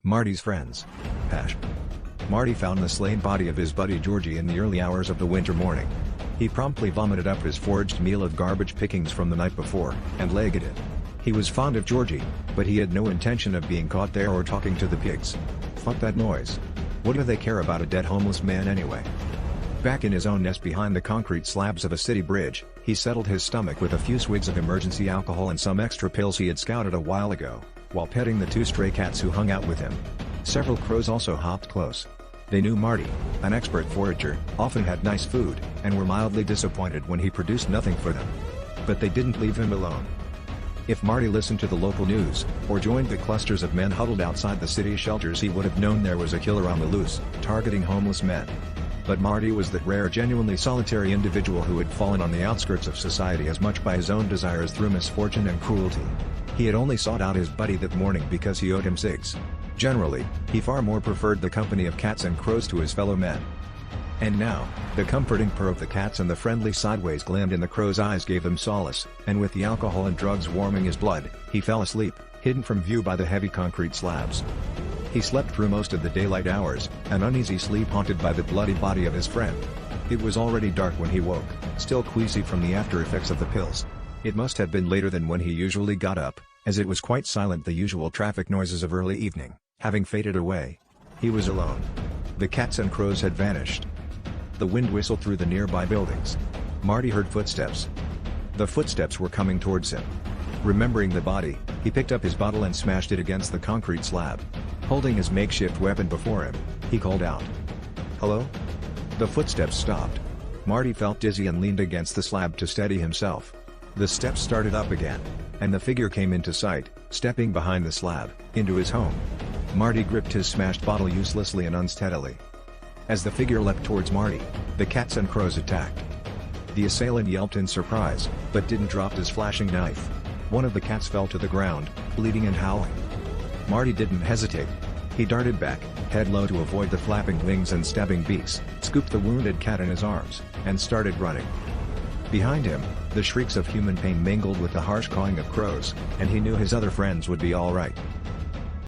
Marty's friends. Hash. Marty found the slain body of his buddy Georgie in the early hours of the winter morning. He promptly vomited up his foraged meal of garbage pickings from the night before, and legged it. He was fond of Georgie, but he had no intention of being caught there or talking to the pigs. Fuck that noise. What do they care about a dead homeless man anyway? Back in his own nest behind the concrete slabs of a city bridge, he settled his stomach with a few swigs of emergency alcohol and some extra pills he had scouted a while ago, while petting the two stray cats who hung out with him. Several crows also hopped close. They knew Marty, an expert forager, often had nice food, and were mildly disappointed when he produced nothing for them. But they didn't leave him alone. If Marty listened to the local news, or joined the clusters of men huddled outside the city shelters, he would have known there was a killer on the loose, targeting homeless men. But Marty was that rare, genuinely solitary individual who had fallen on the outskirts of society as much by his own desires through misfortune and cruelty. He had only sought out his buddy that morning because he owed him cigs. Generally, he far more preferred the company of cats and crows to his fellow men. And now, the comforting purr of the cats and the friendly sideways glint in the crow's eyes gave him solace, and with the alcohol and drugs warming his blood, he fell asleep, hidden from view by the heavy concrete slabs. He slept through most of the daylight hours, an uneasy sleep haunted by the bloody body of his friend. It was already dark when he woke, still queasy from the after effects of the pills. It must have been later than when he usually got up, as it was quite silent, the usual traffic noises of early evening having faded away. He was alone. The cats and crows had vanished. The wind whistled through the nearby buildings. Marty heard footsteps. The footsteps were coming towards him. Remembering the body, he picked up his bottle and smashed it against the concrete slab. Holding his makeshift weapon before him, he called out, "Hello?" The footsteps stopped. Marty felt dizzy and leaned against the slab to steady himself. The steps started up again, and the figure came into sight, stepping behind the slab, into his home. Marty gripped his smashed bottle uselessly and unsteadily. As the figure leapt towards Marty, the cats and crows attacked. The assailant yelped in surprise, but didn't drop his flashing knife. One of the cats fell to the ground, bleeding and howling. Marty didn't hesitate. He darted back, head low to avoid the flapping wings and stabbing beaks, scooped the wounded cat in his arms, and started running. Behind him, the shrieks of human pain mingled with the harsh cawing of crows, and he knew his other friends would be all right.